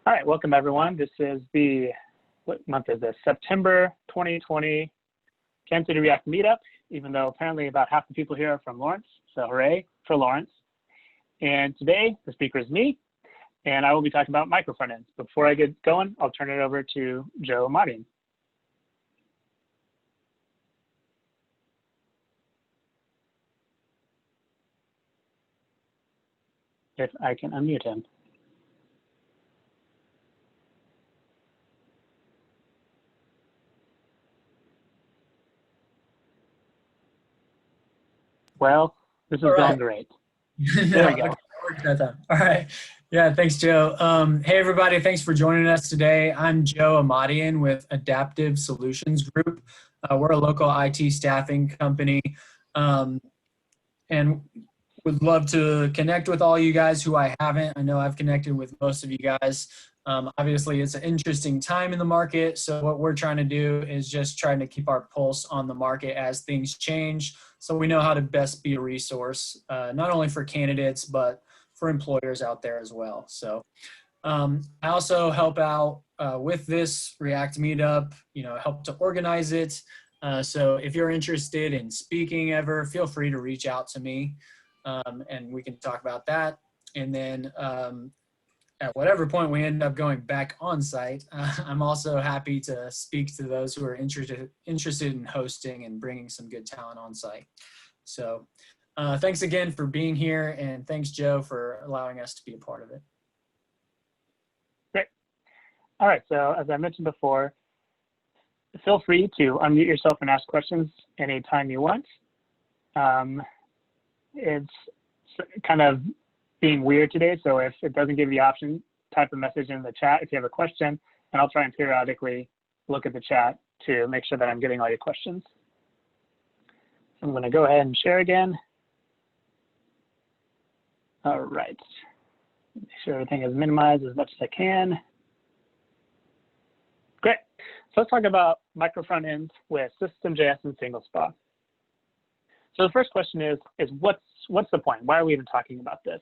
All right, welcome everyone. This is what month is this? September 2020 Kansas City React Meetup, even though apparently about half the people here are from Lawrence, so hooray for Lawrence. And today, the speaker is me, and I will be talking about Microfrontends. Before I get going, I'll turn it over to Joe Amadian. If I can unmute him. Well, this is going great. There we go. All right. Yeah, thanks, Joe. Hey, everybody. Thanks for joining us today. I'm Joe Amadian with Adaptive Solutions Group. We're a local IT staffing company, and would love to connect with all you guys who I haven't. I know I've connected with most of you guys. Obviously, it's an interesting time in the market, so what we're trying to do is just trying to keep our pulse on the market as things change, so we know how to best be a resource, not only for candidates, but for employers out there as well. So I also help out with this React Meetup, help to organize it. So if you're interested in speaking ever, feel free to reach out to me, and we can talk about that. And then at whatever point we end up going back on site, I'm also happy to speak to those who are interested in hosting and bringing some good talent on site. So thanks again for being here, and thanks, Joe, for allowing us to be a part of it. Great. All right, so as I mentioned before, feel free to unmute yourself and ask questions anytime you want. It's kind of being weird today, so if it doesn't give you the option, type a message in the chat if you have a question, and I'll try and periodically look at the chat to make sure that I'm getting all your questions. So I'm going to go ahead and share again. All right. Make sure everything is minimized as much as I can. Great. So let's talk about Microfrontends with SystemJS and SingleSpa. So the first question is what's the point? Why are we even talking about this?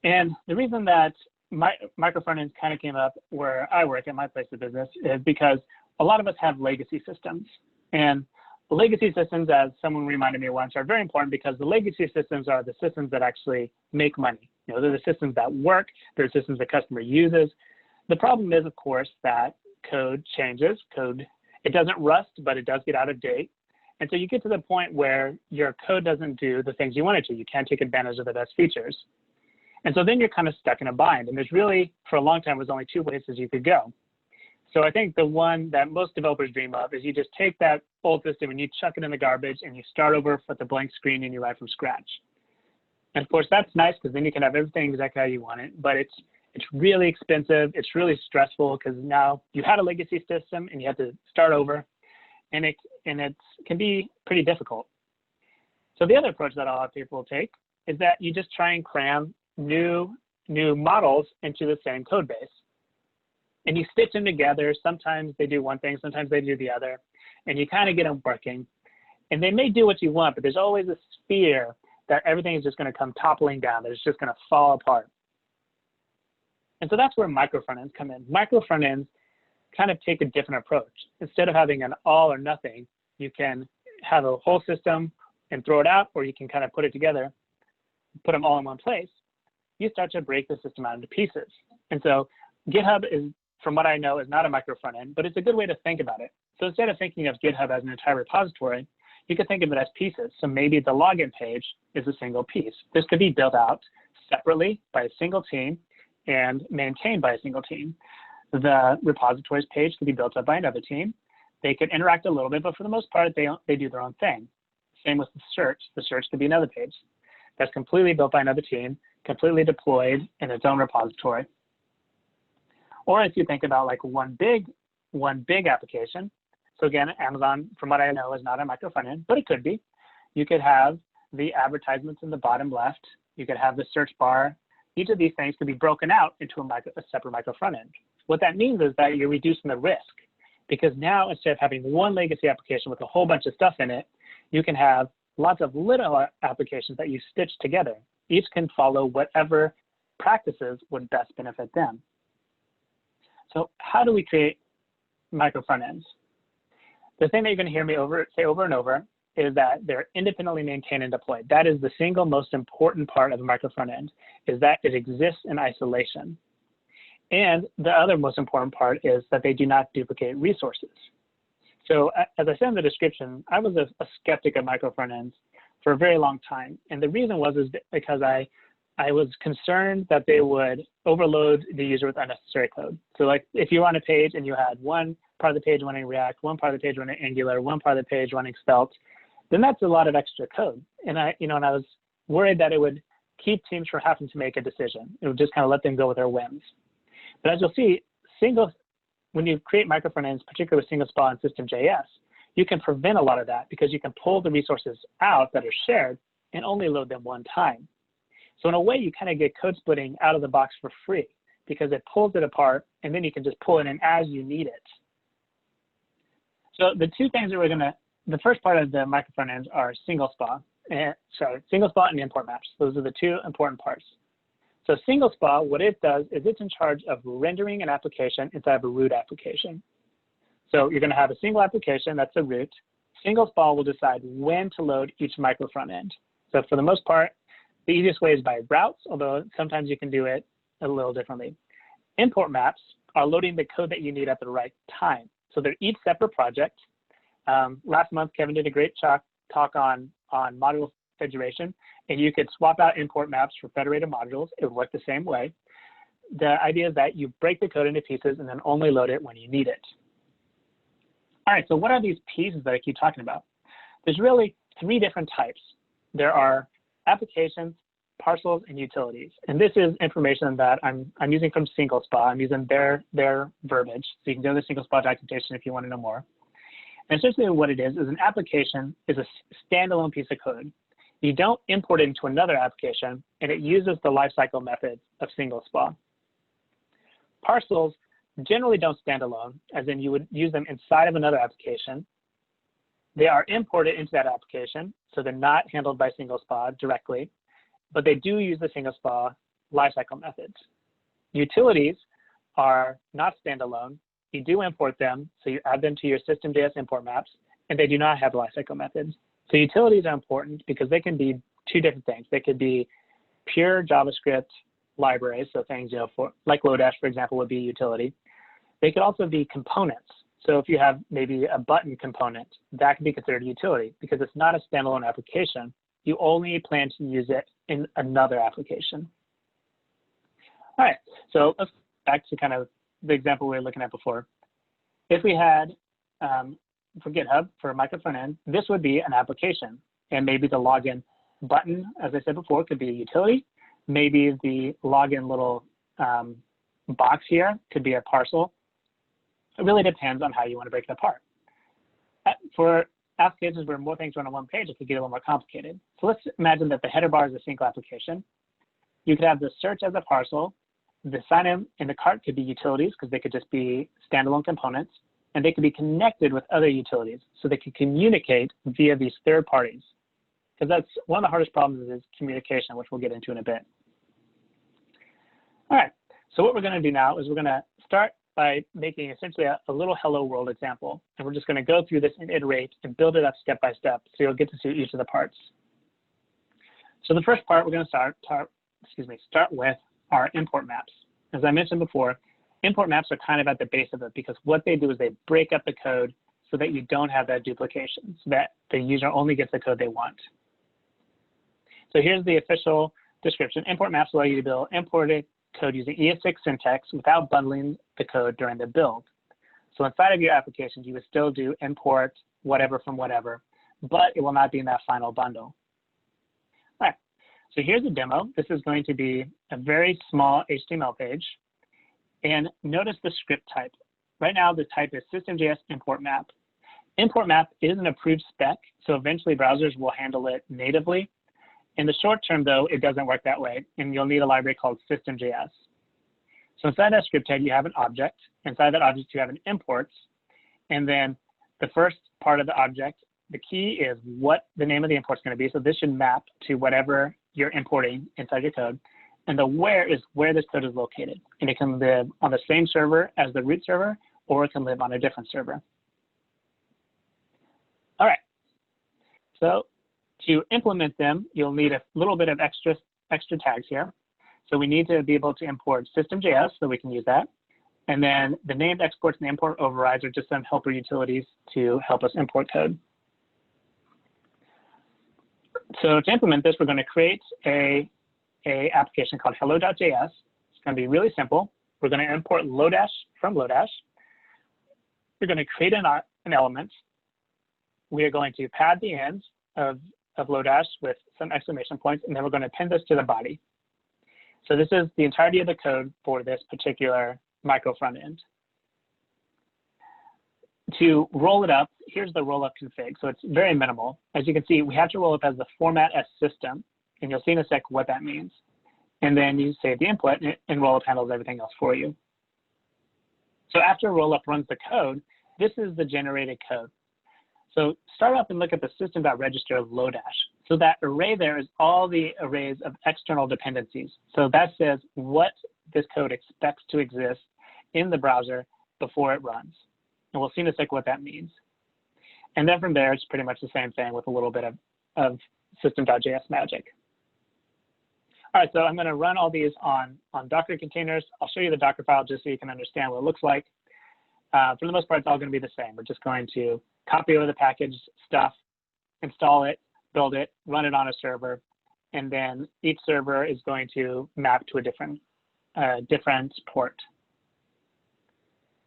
And the reason that Microfrontends kind of came up where I work at my place of business is because a lot of us have legacy systems. And legacy systems, as someone reminded me once, are very important because the legacy systems are the systems that actually make money. They're the systems that work. They're the systems the customer uses. The problem is, of course, that code changes. It doesn't rust, but it does get out of date. And so you get to the point where your code doesn't do the things you want it to. You can't take advantage of the best features. And so then you're kind of stuck in a bind. And there's really, for a long time, was only two places you could go. So I think the one that most developers dream of is you just take that old system and you chuck it in the garbage and you start over with a blank screen and you write from scratch. And of course, that's nice because then you can have everything exactly how you want it. But it's really expensive. It's really stressful because now you had a legacy system and you have to start over. And it can be pretty difficult. So the other approach that a lot of people take is that you just try and cram new models into the same code base. And you stitch them together. Sometimes they do one thing, sometimes they do the other. And you kind of get them working. And they may do what you want, but there's always this fear that everything is just going to come toppling down, that it's just going to fall apart. And so that's where microfrontends come in. Microfrontends kind of take a different approach. Instead of having an all or nothing, you can have a whole system and throw it out, or you can kind of put it together, put them all in one place. You start to break the system out into pieces. And so GitHub is, from what I know, is not a microfrontend, but it's a good way to think about it. So instead of thinking of GitHub as an entire repository, you could think of it as pieces. So maybe the login page is a single piece. This could be built out separately by a single team and maintained by a single team. The repositories page could be built up by another team. They could interact a little bit, but for the most part, they do their own thing. Same with the search. The search could be another page that's completely built by another team, completely deployed in its own repository. Or if you think about like one big application. So again, Amazon, from what I know, is not a microfrontend, but it could be. You could have the advertisements in the bottom left. You could have the search bar. Each of these things could be broken out into a separate microfrontend. What that means is that you're reducing the risk, because now instead of having one legacy application with a whole bunch of stuff in it, you can have lots of little applications that you stitch together. Each can follow whatever practices would best benefit them. So how do we create micro front ends? The thing that you're going to hear me say over and over is that they're independently maintained and deployed. That is the single most important part of a micro front end, is that it exists in isolation. And the other most important part is that they do not duplicate resources. So as I said in the description, I was a skeptic of micro front ends for a very long time. And the reason was because I was concerned that they would overload the user with unnecessary code. So like if you were on a page and you had one part of the page running React, one part of the page running Angular, one part of the page running Svelte, then that's a lot of extra code. And I was worried that it would keep teams from having to make a decision. It would just kind of let them go with their whims. But as you'll see, when you create micro front ends, particularly with SingleSpa and SystemJS, you can prevent a lot of that because you can pull the resources out that are shared and only load them one time. So in a way, you kind of get code splitting out of the box for free because it pulls it apart, and then you can just pull it in as you need it. So the two things that the first part of the micro front ends are SingleSpa and import maps. Those are the two important parts. So SingleSpa, what it does is it's in charge of rendering an application inside of a root application. So you're going to have a single application, that's a root. SingleSpa will decide when to load each micro front end. So for the most part, the easiest way is by routes, although sometimes you can do it a little differently. Import maps are loading the code that you need at the right time. So they're each separate project. Last month, Kevin did a great talk on module federation, and you could swap out import maps for federated modules. It would work the same way. The idea is that you break the code into pieces and then only load it when you need it. All right, so what are these pieces that I keep talking about? There's really three different types. There are applications, parcels, and utilities. And this is information that I'm using from SingleSpa. I'm using their verbiage. So you can go to the SingleSpa documentation if you want to know more. And essentially what it is an application is a standalone piece of code. You don't import it into another application, and it uses the lifecycle method of SingleSpa. Parcels generally don't stand alone, as in you would use them inside of another application. They are imported into that application, so they're not handled by SingleSpa directly, but they do use the SingleSpa lifecycle methods. Utilities are not standalone. You do import them, so you add them to your SystemJS import maps, and they do not have lifecycle methods. So utilities are important because they can be two different things. They could be pure JavaScript libraries, so things like Lodash, for example, would be a utility. They could also be components. So if you have maybe a button component, that can be considered a utility because it's not a standalone application. You only plan to use it in another application. All right, so let's go back to kind of the example we were looking at before. If we had, for GitHub, for a micro front end, this would be an application. And maybe the login button, as I said before, could be a utility. Maybe the login little box here could be a parcel. It really depends on how you want to break it apart. For applications where more things run on one page, it could get a little more complicated. So let's imagine that the header bar is a single application. You could have the search as a parcel. The sign-in and the cart could be utilities because they could just be standalone components, and they could be connected with other utilities so they can communicate via these third parties. Because that's one of the hardest problems is communication, which we'll get into in a bit. All right, so what we're going to do now is we're going to start by making essentially a little hello world example. And we're just going to go through this and iterate and build it up step by step so you'll get to see each of the parts. So the first part, we're going to start with our import maps. As I mentioned before, import maps are kind of at the base of it because what they do is they break up the code so that you don't have that duplication, so that the user only gets the code they want. So here's the official description. Import maps allow you to build imported code using ES6 syntax without bundling the code during the build. So inside of your application, you would still do import whatever from whatever, but it will not be in that final bundle. All right, so here's a demo. This is going to be a very small HTML page. And notice the script type. Right now, the type is SystemJS import map. Import map is an approved spec, so eventually browsers will handle it natively. In the short term, though, it doesn't work that way, and you'll need a library called SystemJS. So inside that script tag, you have an object. Inside that object, you have an imports. And then the first part of the object, the key is what the name of the import is going to be. So this should map to whatever you're importing inside your code. And the where is where this code is located. And it can live on the same server as the root server, or it can live on a different server. All right. So to implement them, you'll need a little bit of extra tags here. So we need to be able to import SystemJS so we can use that. And then the named exports and import overrides are just some helper utilities to help us import code. So to implement this, we're going to create a application called hello.js. It's going to be really simple. We're going to import Lodash from Lodash. We're going to create an element. We are going to pad the ends of Lodash with some exclamation points, and then we're going to append this to the body. So this is the entirety of the code for this particular micro front end. To roll it up, here's the roll-up config. So it's very minimal. As you can see, we have to roll up as the format as system, and you'll see in a sec what that means. And then you save the input, and rollup handles everything else for you. So after rollup runs the code, this is the generated code. So start up and look at the system.register of Lodash. So that array there is all the arrays of external dependencies. So that says what this code expects to exist in the browser before it runs. And we'll see in a sec what that means. And then from there, it's pretty much the same thing with a little bit of system.js magic. All right, so I'm going to run all these on Docker containers. I'll show you the Docker file just so you can understand what it looks like. For the most part, it's all going to be the same. We're just going to copy over the package stuff, install it, build it, run it on a server, and then each server is going to map to a different port.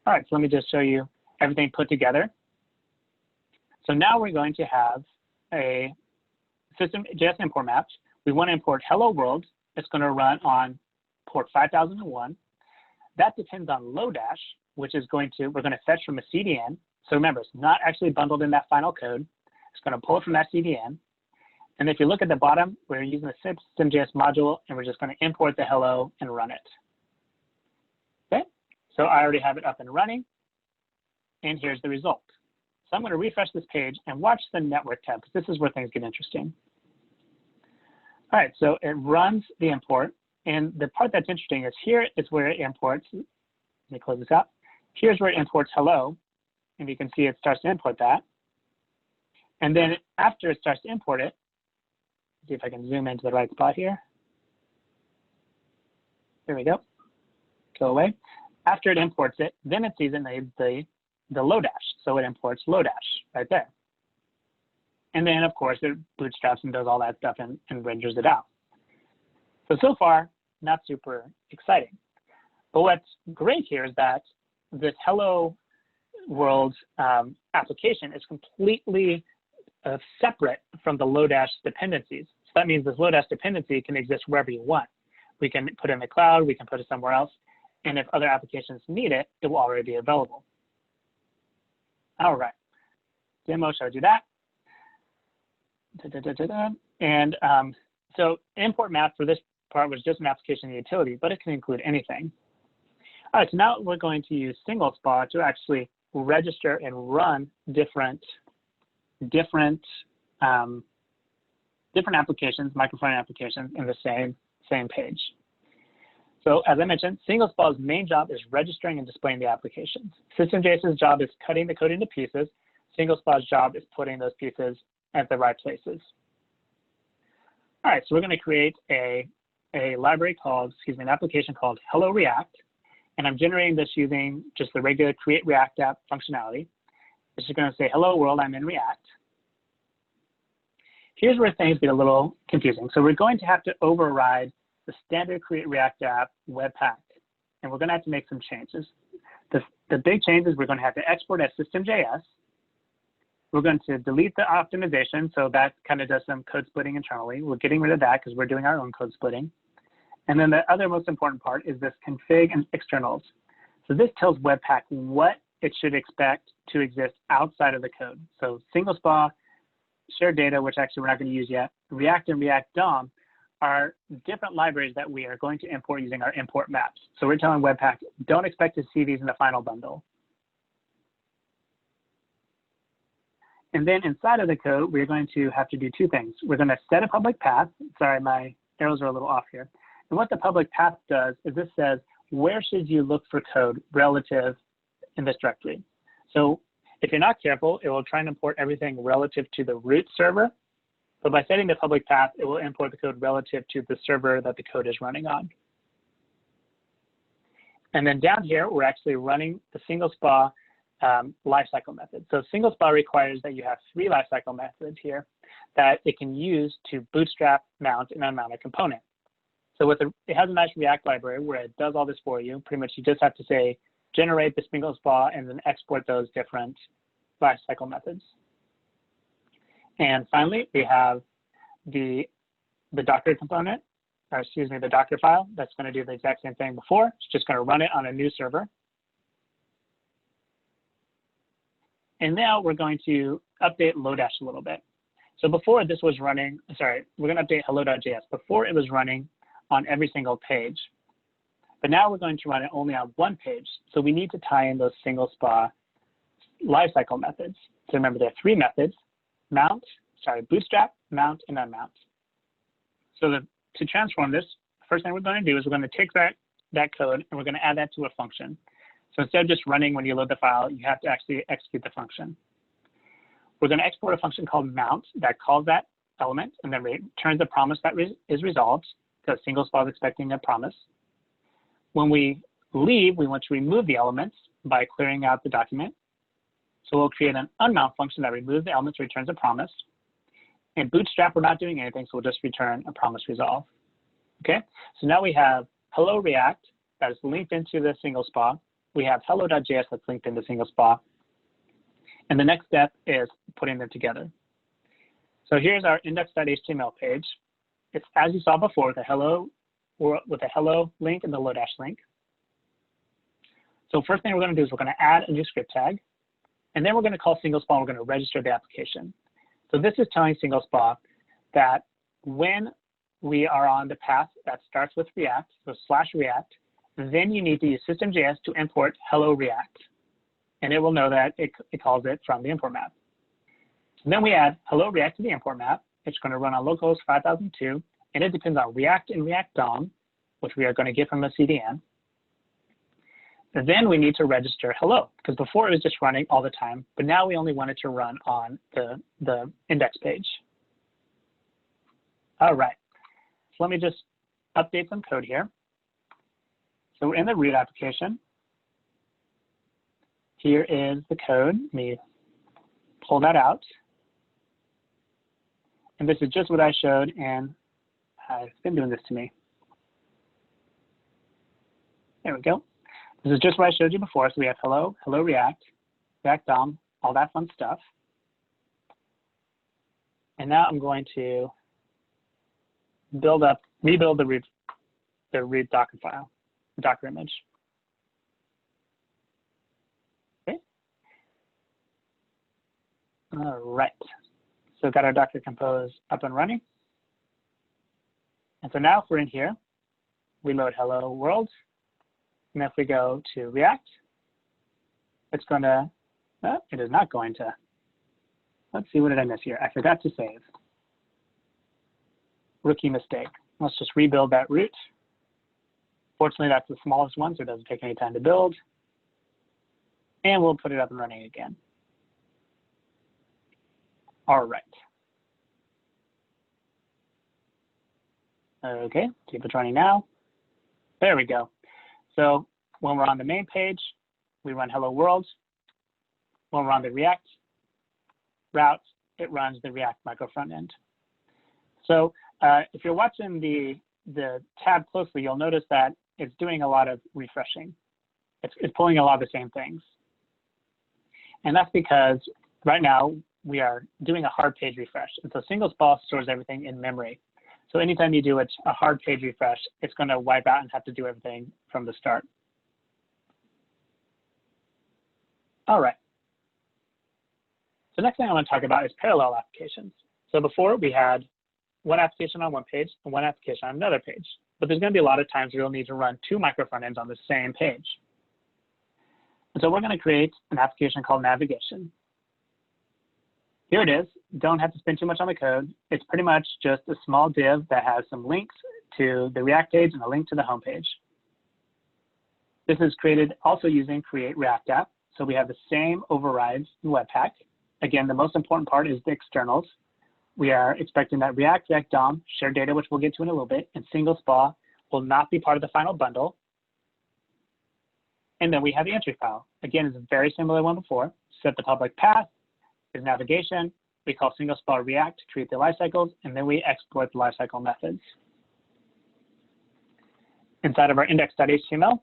All right, so let me just show you everything put together. So now we're going to have a SystemJS import maps. We want to import hello world. It's going to run on port 5001. That depends on Lodash, which is we're going to fetch from a CDN. So remember, it's not actually bundled in that final code. It's going to pull it from that CDN. And if you look at the bottom, we're using the SystemJS module, and we're just going to import the hello and run it. Okay, so I already have it up and running. And here's the result. So I'm going to refresh this page and watch the network tab, because this is where things get interesting. All right, so it runs the import. And the part that's interesting is here is where it imports. Let me close this out. Here's where it imports hello. And you can see it starts to import that. And then after it starts to import it, see if I can zoom into the right spot here. There we go. Go away. After it imports it, then it sees it in the Lodash. So it imports Lodash right there. And then, of course, it bootstraps and does all that stuff and renders it out. So far, not super exciting. But what's great here is that this hello world application is completely separate from the Lodash dependencies. So that means this Lodash dependency can exist wherever you want. We can put it in the cloud, we can put it somewhere else, and if other applications need it, it will already be available. All right, demo showed you that. And so import map for this part was just an application utility, but it can include anything. All right, so now we're going to use SingleSpa to actually register and run different applications, microfrontend applications in the same page. So as I mentioned, SingleSpa's main job is registering and displaying the applications. SystemJS's job is cutting the code into pieces. SingleSpa's job is putting those pieces at the right places. All right, so we're going to create an application called Hello React. And I'm generating this using just the regular create React app functionality. It's just going to say, hello world, I'm in React. Here's where things get a little confusing. So we're going to have to override the standard create React app Webpack. And we're going to have to make some changes. The big change is we're going to have to export as SystemJS. We're going to delete the optimization. So that kind of does some code splitting internally. We're getting rid of that because we're doing our own code splitting. And then the other most important part is this config and externals. So this tells Webpack what it should expect to exist outside of the code. So SingleSpa, shared data, which actually we're not going to use yet, React and React DOM are different libraries that we are going to import using our import maps. So we're telling Webpack, don't expect to see these in the final bundle. And then inside of the code, we're going to have to do two things. We're going to set a public path. Sorry, my arrows are a little off here. And what the public path does is this says, where should you look for code relative in this directory? So if you're not careful, it will try and import everything relative to the root server. But by setting the public path, it will import the code relative to the server that the code is running on. And then down here, we're actually running the SingleSpa lifecycle method. So SingleSpa requires that you have 3 lifecycle methods here that it can use to bootstrap, mount, and unmount a component. So it has a nice React library where it does all this for you. Pretty much you just have to say, generate the SingleSpa and then export those different lifecycle methods. And finally, we have the Docker component, or excuse me, the Docker file that's going to do the exact same thing before. It's just going to run it on a new server. And now we're going to update Lodash a little bit. So before this was running, sorry, we're going to update hello.js. Before it was running on every single page. But now we're going to run it only on one page. So we need to tie in those SingleSpa lifecycle methods. So remember, there are 3 methods: bootstrap, mount, and unmount. So to transform this, the first thing we're going to do is we're going to take that code and we're going to add that to a function. So instead of just running when you load the file, you have to actually execute the function. We're going to export a function called mount that calls that element and then returns a promise that is resolved, because SingleSpa is expecting a promise. When we leave, we want to remove the elements by clearing out the document. So we'll create an unmount function that removes the elements, returns a promise. In Bootstrap, we're not doing anything, so we'll just return a promise resolve. Okay, so now we have hello React that is linked into the SingleSpa. We have hello.js that's linked into SingleSpa. And the next step is putting them together. So here's our index.html page. It's as you saw before, with a hello link and the Lodash link. So first thing we're going to do is we're going to add a new script tag, and then we're going to call SingleSpa and we're going to register the application. So this is telling SingleSpa that when we are on the path that starts with React, so /React, then you need to use SystemJS to import hello React. And it will know that it calls it from the import map. And then we add hello React to the import map. It's going to run on localhost 5002, and it depends on React and React DOM, which we are going to get from the CDN. And then we need to register hello, because before it was just running all the time, but now we only want it to run on the index page. All right, so let me just update some code here. So we're in the root application. Here is the code. Let me pull that out. And this is just what I showed, and it's been doing this to me. There we go. This is just what I showed you before. So we have hello React, React DOM, all that fun stuff. And now I'm going to rebuild the root Docker file, Docker image. Okay. All right. So we've got our Docker Compose up and running. And so now if we're in here, we load hello world. And if we go to React, it's going to, it is not going to. Let's see, what did I miss here? I forgot to save. Rookie mistake. Let's just rebuild that root. Fortunately, that's the smallest one, so it doesn't take any time to build. And we'll put it up and running again. All right. Okay, see if it's running now. There we go. So when we're on the main page, we run hello world. When we're on the React route, it runs the React micro front end. So if you're watching the tab closely, you'll notice that it's doing a lot of refreshing. It's pulling a lot of the same things. And that's because right now we are doing a hard page refresh. And so SingleSpa stores everything in memory. So anytime you do a hard page refresh, it's going to wipe out and have to do everything from the start. All right. So next thing I want to talk about is parallel applications. So before we had one application on one page and one application on another page. But there's going to be a lot of times where you'll need to run 2 microfrontends on the same page. And so we're going to create an application called navigation. Here it is. Don't have to spend too much on the code. It's pretty much just a small div that has some links to the React page and a link to the home page. This is created also using create React app. So we have the same overrides in Webpack. Again, the most important part is the externals. We are expecting that React DOM, shared data, which we'll get to in a little bit, and SingleSpa will not be part of the final bundle. And then we have the entry file. Again, it's a very similar one before. Set the public path, is navigation. We call SingleSpa React to create the lifecycles, and then we export the lifecycle methods. Inside of our index.html,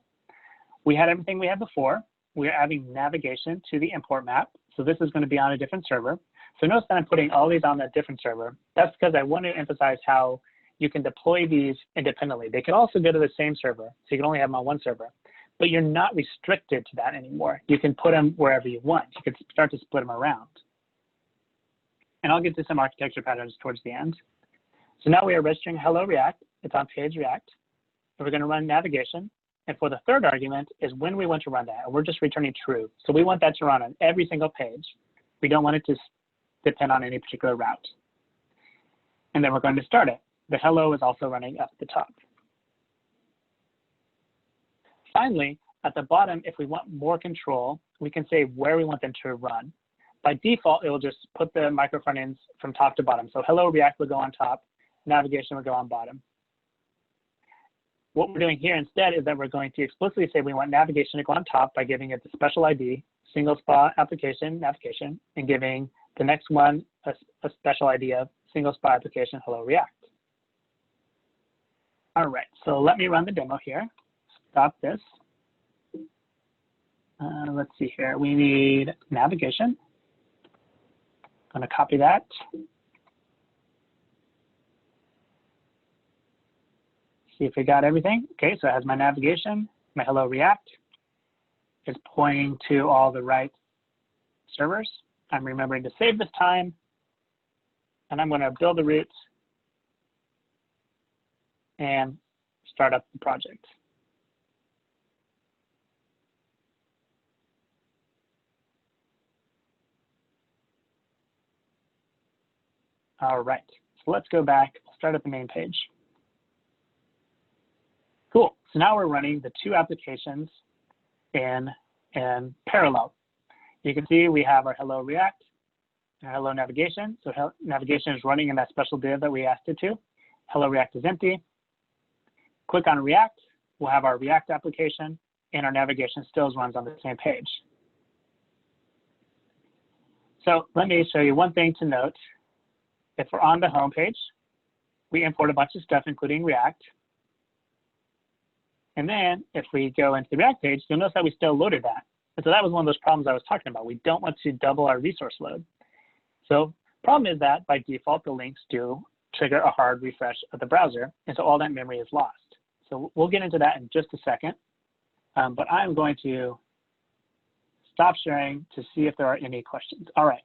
we had everything we had before. We're adding navigation to the import map. So this is going to be on a different server. So notice that I'm putting all these on a different server. That's because I want to emphasize how you can deploy these independently. They can also go to the same server, so you can only have them on one server. But you're not restricted to that anymore. You can put them wherever you want. You can start to split them around. And I'll get to some architecture patterns towards the end. So now we are registering hello React. It's on page React. And we're going to run navigation. And for the third argument is when we want to run that. And we're just returning true. So we want that to run on every single page. We don't want it to depend on any particular route. And then we're going to start it. The hello is also running up at the top. Finally, at the bottom, if we want more control, we can say where we want them to run. By default, it will just put the microfrontends from top to bottom. So hello React will go on top, navigation will go on bottom. What we're doing here instead is that we're going to explicitly say we want navigation to go on top by giving it the special ID, SingleSpa application navigation, and giving the next one a special ID of SingleSpa application hello React. All right, so let me run the demo here. Stop this. Let's see here. We need navigation. I'm going to copy that. See if we got everything. Okay, so it has my navigation, my hello React. It's pointing to all the right servers. I'm remembering to save this time. And I'm going to build the route and start up the project. All right, so let's go back, start at the main page. Cool, so now we're running the two applications in parallel. You can see we have our hello React and hello navigation. So navigation is running in that special div that we asked it to. Hello React is empty. Click on React, we'll have our React application, and our navigation still runs on the same page. So let me show you one thing to note. If we're on the home page, we import a bunch of stuff, including React. And then if we go into the React page, you'll notice that we still loaded that. And so that was one of those problems I was talking about. We don't want to double our resource load. So problem is that by default, the links do trigger a hard refresh of the browser. And so all that memory is lost. So we'll get into that in just a second. But I'm going to stop sharing to see if there are any questions. All right.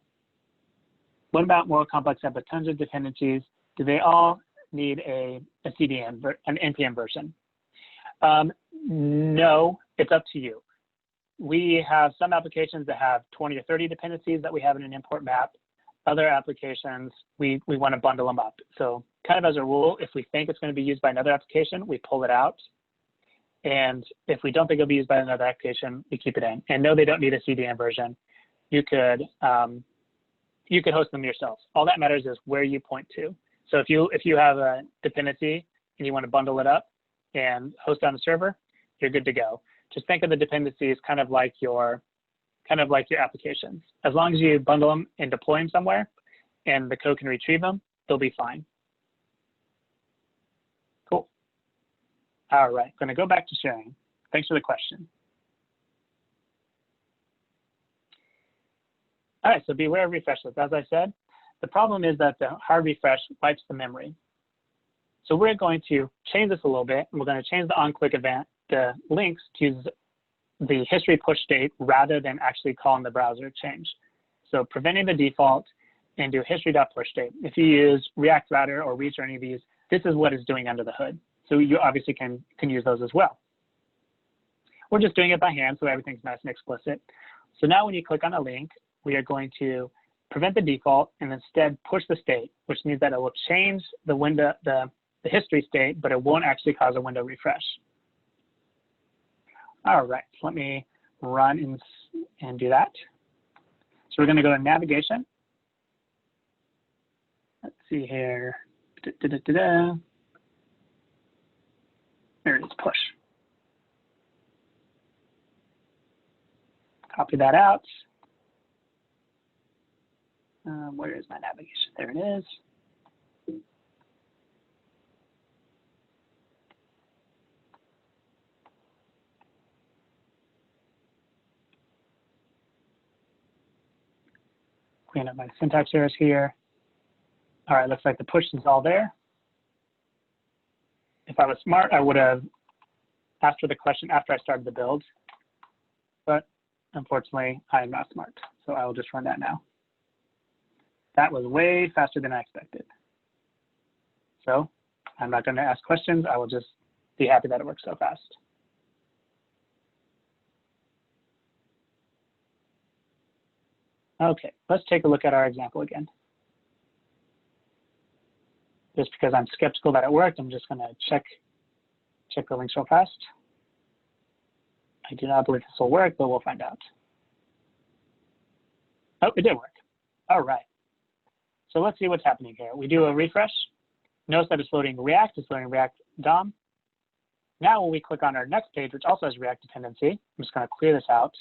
What about more complex apps with tons of dependencies? Do they all need a CDN, an NPM version? No, it's up to you. We have some applications that have 20 or 30 dependencies that we have in an import map. Other applications, we want to bundle them up. So kind of as a rule, if we think it's going to be used by another application, we pull it out. And if we don't think it'll be used by another application, we keep it in. And no, they don't need a CDN version. You could host them yourselves. All that matters is where you point to. So if you have a dependency and you want to bundle it up and host it on a server, you're good to go. Just think of the dependencies kind of like your applications. As long as you bundle them and deploy them somewhere and the code can retrieve them, they'll be fine. Cool. All right, I'm going to go back to sharing. Thanks for the question. All right, so beware of refreshes. As I said, the problem is that the hard refresh wipes the memory. So we're going to change this a little bit, and we're going to change the on-click event, the links, to use the history push state rather than actually calling the browser change. So preventing the default and do history.push state. If you use React Router or Reach or any of these, this is what it's doing under the hood. So you obviously can use those as well. We're just doing it by hand, so everything's nice and explicit. So now when you click on a link, we are going to prevent the default and instead push the state, which means that it will change the window, the the history state, but it won't actually cause a window refresh. All right, so let me run and do that. So we're going to go to navigation. Let's see here. There it is, push. Copy that out. Where is my navigation? There it is. Clean up my syntax errors here. All right, looks like the push is all there. If I was smart, I would have asked for the question after I started the build, but unfortunately, I am not smart, so I will just run that now. That was way faster than I expected. So I'm not going to ask questions. I will just be happy that it works so fast. Okay, let's take a look at our example again. Just because I'm skeptical that it worked, I'm just going to check the links real fast. I do not believe this will work, but we'll find out. Oh, it did work. All right. So let's see what's happening here. We do a refresh. Notice that it's loading React. It's loading React DOM. Now when we click on our next page, which also has React dependency, I'm just going to clear this out.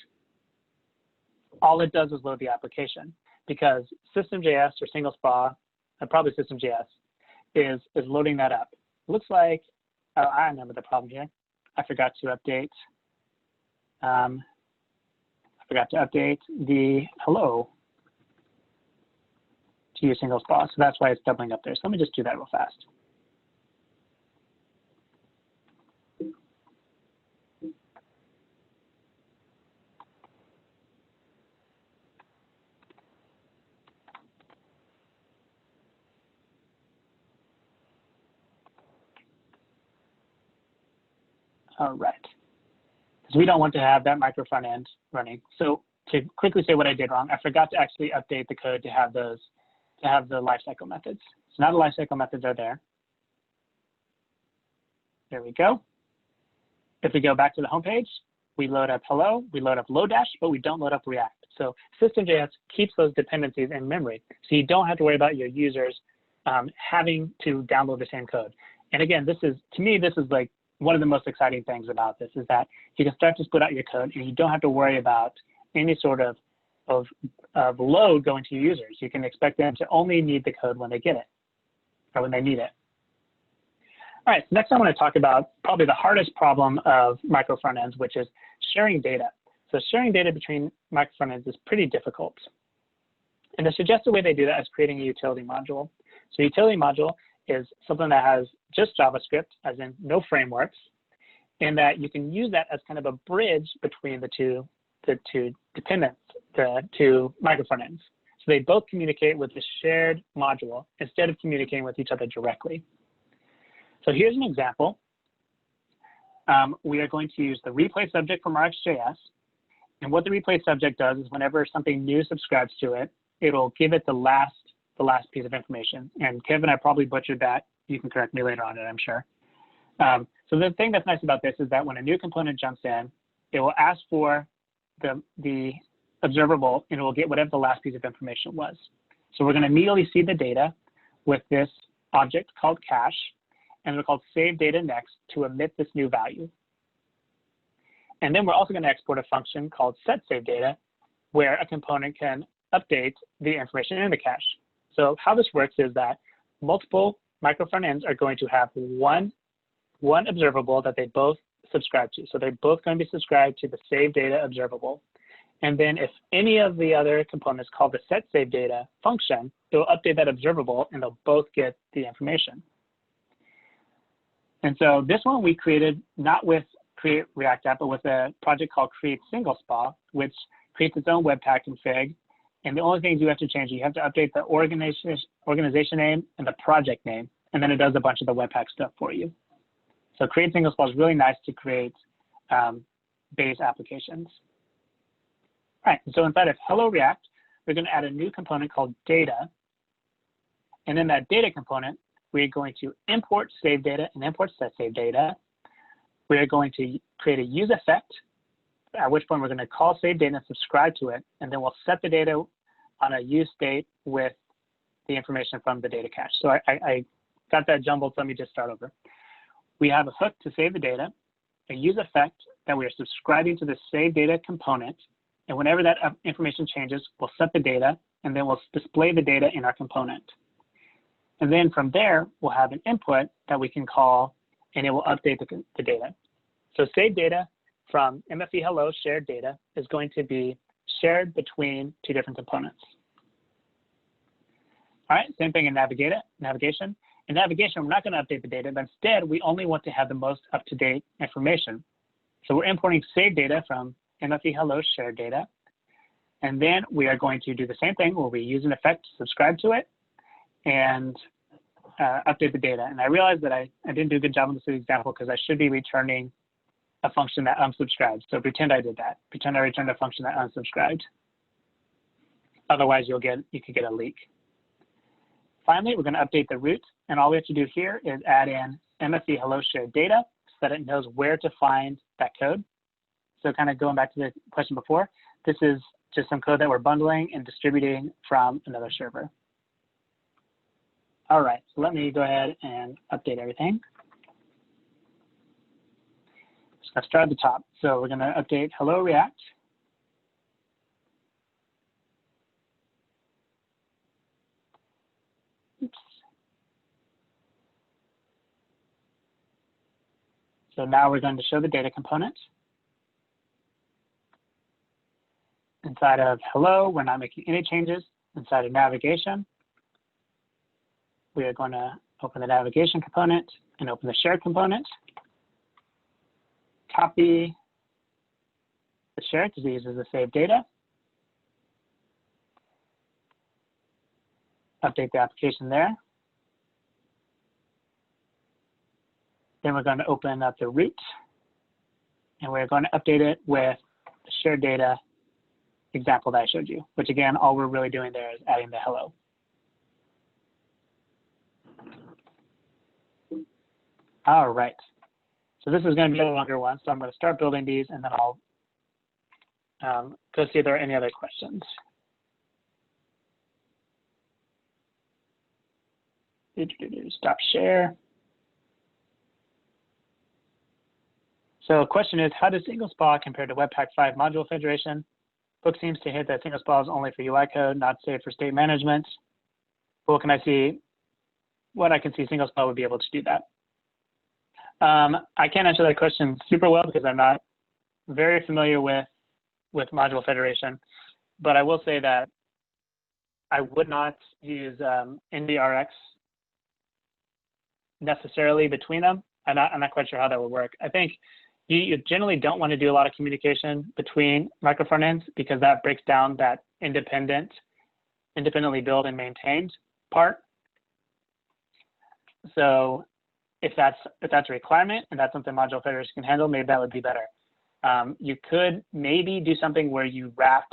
All it does is load the application because SystemJS or SingleSpa, and probably SystemJS, is loading that up. It looks like, oh, I remember the problem here. I forgot to update. The hello to your SingleSpa, so that's why it's doubling up there. So let me just do that real fast. All right. Because we don't want to have that micro front end running. So to quickly say what I did wrong, I forgot to actually update the code to have those, to have the lifecycle methods. So now the lifecycle methods are there. There we go. If we go back to the home page, we load up hello, we load up Lodash, but we don't load up React. So SystemJS keeps those dependencies in memory. So you don't have to worry about your users having to download the same code. And again, this is, to me, this is like one of the most exciting things about this is that you can start to split out your code and you don't have to worry about any sort of load going to your users. You can expect them to only need the code when they get it or when they need it. All right, so next I want to talk about probably the hardest problem of micro frontends, which is sharing data. So sharing data between micro frontends is pretty difficult. And the suggested way they do that is creating a utility module. So utility module is something that has just JavaScript, as in no frameworks, and that you can use that as kind of a bridge between the two dependents, the two micro frontends. So they both communicate with the shared module instead of communicating with each other directly. So here's an example. We are going to use the replay subject from rchitecture. And what the replay subject does is whenever something new subscribes to it, it'll give it the last piece of information. And Kevin, I probably butchered that. You can correct me later on it, I'm sure. So the thing that's nice about this is that when a new component jumps in, it will ask for the observable and it will get whatever the last piece of information was. So we're going to immediately see the data with this object called cache, and we're called save data next to emit this new value. And then we're also going to export a function called set save data, where a component can update the information in the cache. So how this works is that multiple micro frontends are going to have one observable that they both subscribe to. So they're both going to be subscribed to the save data observable. And then if any of the other components call the set save data function, it will update that observable and they'll both get the information. And so this one we created not with Create React App, but with a project called Create SingleSpa, which creates its own Webpack config. And the only things you have to change, you have to update the organization name and the project name, and then it does a bunch of the Webpack stuff for you. So Create SingleSpa is really nice to create base applications. All right, so inside of Hello React, we're going to add a new component called data. And in that data component, we're going to import save data and import set save data. We're going to create a use effect, at which point we're going to call save data and subscribe to it, and then we'll set the data on a use state with the information from the data cache. So I got that jumbled, so let me just start over. We have a hook to save the data, a use effect that we are subscribing to the save data component, and whenever that information changes, we'll set the data, and then we'll display the data in our component. And then from there, we'll have an input that we can call, and it will update the data. So save data from MFE hello shared data is going to be shared between two different components. All right, same thing in navigation. In navigation, we're not going to update the data, but instead, we only want to have the most up-to-date information. So we're importing save data from MFE hello shared data. And then we are going to do the same thing where we use an effect to subscribe to it and update the data. And I realized that I didn't do a good job on this example because I should be returning a function that unsubscribed. So pretend I did that. Pretend I returned a function that unsubscribed. Otherwise, you could get a leak. Finally, we're going to update the root. And all we have to do here is add in MFE hello shared data so that it knows where to find that code. So kind of going back to the question before, this is just some code that we're bundling and distributing from another server. All right, so let me go ahead and update everything. So let's start at the top. So we're going to update hello React. Oops. So now we're going to show the data component. Inside of hello, we're not making any changes. Inside of navigation, we are going to open the navigation component and open the shared component. Copy the share because it uses the saved data. Update the application there. Then we're going to open up the root, and we're going to update it with the shared data example that I showed you, which again, all we're really doing there is adding the hello. All right. So this is going to be a longer one, so I'm going to start building these, and then I'll go see if there are any other questions. Stop share. So the question is, how does SingleSpa compare to Webpack 5 module federation? Book seems to hint that SingleSpa is only for UI code, not safe for state management. But what can I see? What I can see, SingleSpa would be able to do that. I can't answer that question super well because I'm not very familiar with module federation, but I will say that I would not use NDRX necessarily between them. I'm not quite sure how that would work. I think you generally don't want to do a lot of communication between microfrontends because that breaks down that independently built and maintained part. So if that's a requirement and that's something module federation can handle, maybe that would be better. You could maybe do something where you wrap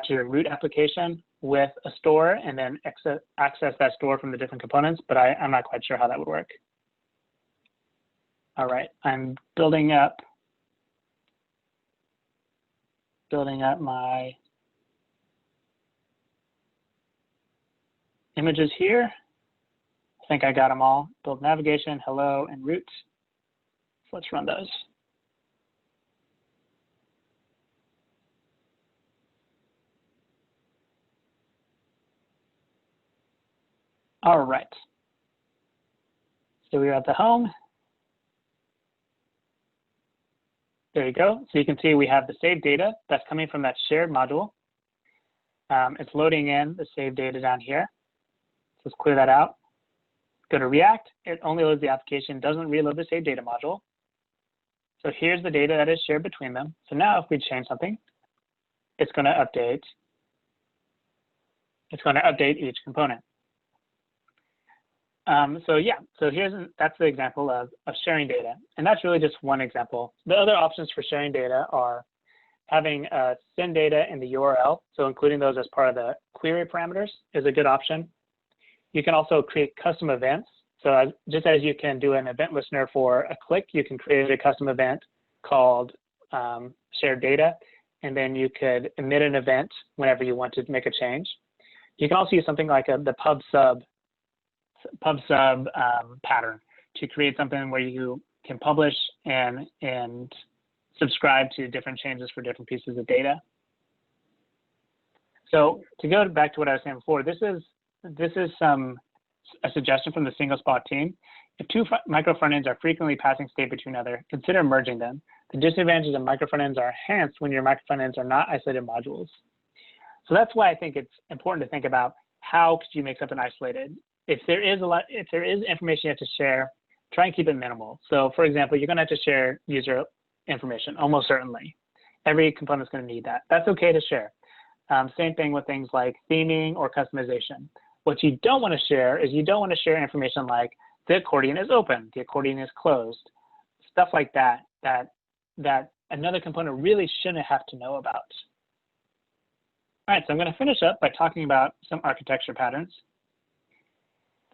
your root application with a store and then access that store from the different components, but I'm not quite sure how that would work. All right, I'm building up my images here. I think I got them all. Build navigation, hello, and root. So let's run those. All right. So we're at the home. There you go. So you can see we have the saved data that's coming from that shared module. It's loading in the saved data down here. So let's clear that out. Go to React. It only loads the application, doesn't reload the saved data module. So here's the data that is shared between them. So now if we change something, it's going to update. It's going to update each component. So yeah, so that's the example of sharing data. And that's really just one example. The other options for sharing data are having send data in the URL. So including those as part of the query parameters is a good option. you can also create custom events. So just as you can do an event listener for a click, you can create a custom event called shared data, and then you could emit an event whenever you want to make a change. You can also use something like the pub sub pattern to create something where you can publish and subscribe to different changes for different pieces of data. So to go back to what I was saying before, this is a suggestion from the SingleSpa team. If two micro frontends are frequently passing state between other, consider merging them. The disadvantages of micro frontends are enhanced when your micro frontends are not isolated modules. So that's why I think it's important to think about how could you make something isolated. If there is information you have to share, try and keep it minimal. So for example, you're going to have to share user information, almost certainly. Every component is going to need that. That's okay to share. Same thing with things like theming or customization. What you don't want to share is you don't want to share information like the accordion is open, the accordion is closed, stuff like that, that another component really shouldn't have to know about. All right, so I'm going to finish up by talking about some architecture patterns.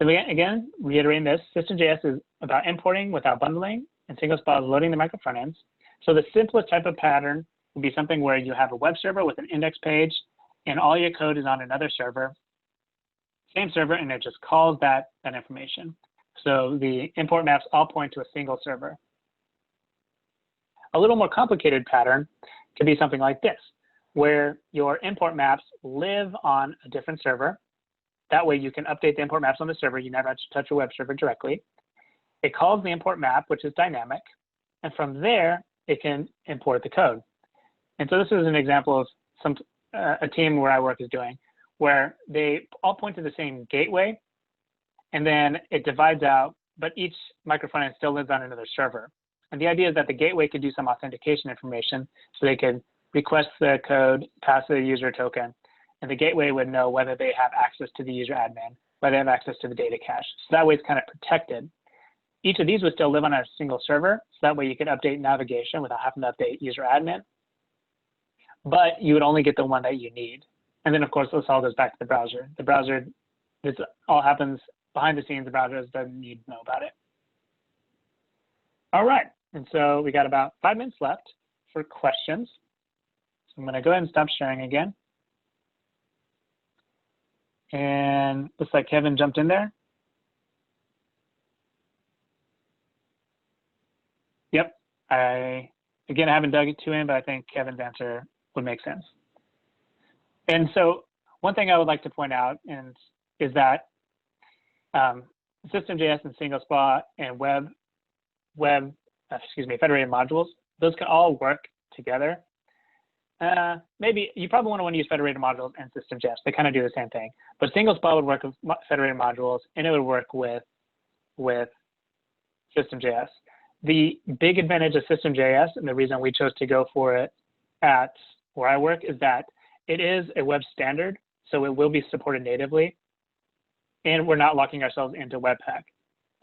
So again, reiterating this, SystemJS is about importing without bundling, and SingleSpa is loading the micro frontends. So the simplest type of pattern would be something where you have a web server with an index page, and all your code is on another server, same server, and it just calls that information. So the import maps all point to a single server. A little more complicated pattern could be something like this, where your import maps live on a different server. That way you can update the import maps on the server. You never have to touch a web server directly. It calls the import map, which is dynamic. And from there, it can import the code. And so this is an example of a team where I work is doing, where they all point to the same gateway, and then it divides out, but each micro frontend still lives on another server. And the idea is that the gateway could do some authentication information, so they could request the code, pass the user token, and the gateway would know whether they have access to the user admin, whether they have access to the data cache. So that way it's kind of protected. Each of these would still live on a single server, so that way you could update navigation without having to update user admin, but you would only get the one that you need. And then of course, this all goes back to the browser. The browser, this all happens behind the scenes, the browser doesn't need to know about it. All right, and so we got about 5 minutes left for questions. So I'm gonna go ahead and stop sharing again. And looks like Kevin jumped in there. Yep, I haven't dug it too in, but I think Kevin's answer would make sense. And so one thing I would like to point out is that SystemJS and SingleSpa and federated modules, those can all work together. Maybe you probably want to use federated modules and SystemJS. They kind of do the same thing. But SingleSpa would work with federated modules, and it would work with SystemJS. The big advantage of SystemJS, and the reason we chose to go for it at where I work, is that it is a web standard, so it will be supported natively, and we're not locking ourselves into Webpack.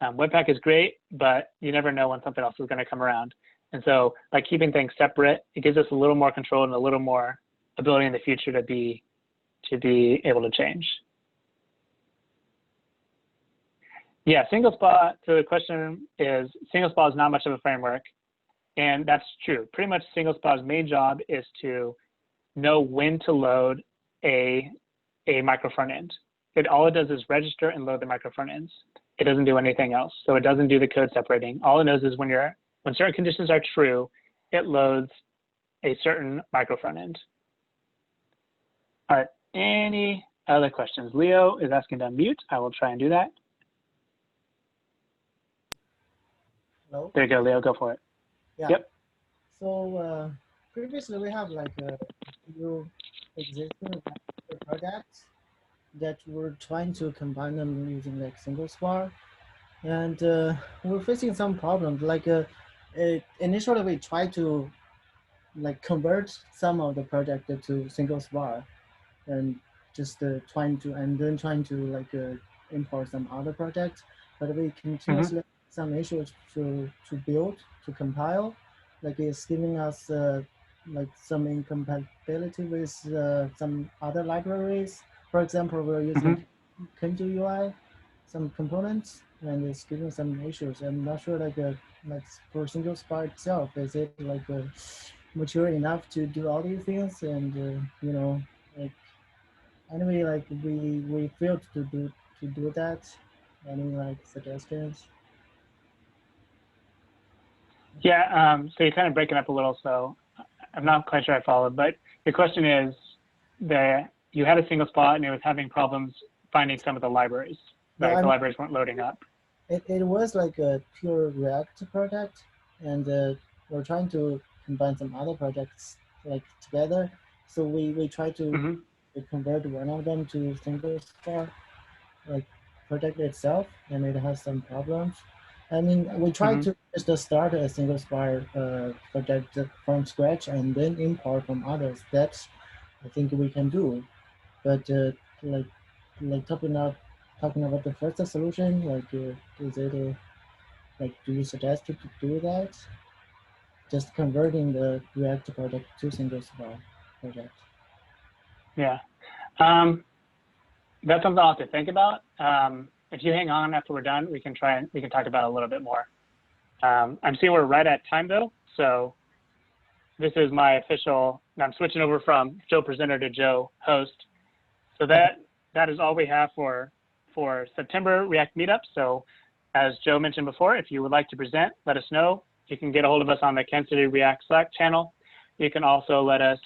Webpack is great, but you never know when something else is going to come around. And so by keeping things separate, it gives us a little more control and a little more ability in the future to be able to change. Yeah, SingleSpa, so the question is, SingleSpa is not much of a framework, and that's true. Pretty much SingleSpa's main job is to know when to load a micro front end. All it does is register and load the micro front ends. It doesn't do anything else. So it doesn't do the code separating. All it knows is when certain conditions are true, it loads a certain micro front end. All right, any other questions? Leo is asking to unmute. I will try and do that. Hello? There you go, Leo, go for it. Yeah. Yep. So previously we have like a few existing projects that we're trying to combine them using like SingleSpa, and we're facing some problems. Like initially we tried to like convert some of the project to SingleSpa, and just trying to like import some other projects, but we continuously have some issues to build, to compile. Like it's giving us like some incompatibility with some other libraries. For example, we're using Kinto UI, some components, and it's giving some issues. I'm not sure like for SingleSpa itself, is it like mature enough to do all these things? And like anyway, like we failed to do that. Any like suggestions? Yeah, so you're kind of breaking up a little, so I'm not quite sure I followed, but your question is that you had a single spot and it was having problems finding some of the libraries, right? Yeah, The libraries weren't loading up. it was like a pure React project, and we're trying to combine some other projects like together. So we try to Mm-hmm. convert one of them to SingleSpa like project itself, and it has some problems. I mean, we try Mm-hmm. to just start a SingleSpa project from scratch and then import from others. That's I think we can do. But like like talking about the first solution, like is it like do you suggest to do that? Just converting the React project to SingleSpa project. Yeah. That's something I'll have to think about. If you hang on after we're done, we can talk about it a little bit more. I'm seeing we're right at time though, so this is my official. I'm switching over from Joe presenter to Joe host. So Okay. that is all we have for September React Meetup. So as Joe mentioned before, if you would like to present, let us know. You can get a hold of us on the Kansas City React Slack channel. You can also let us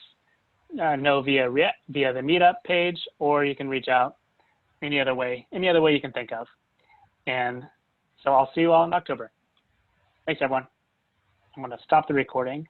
know via the Meetup page, or you can reach out any other way you can think of. And so I'll see you all in October. Thanks, everyone. I'm going to stop the recording.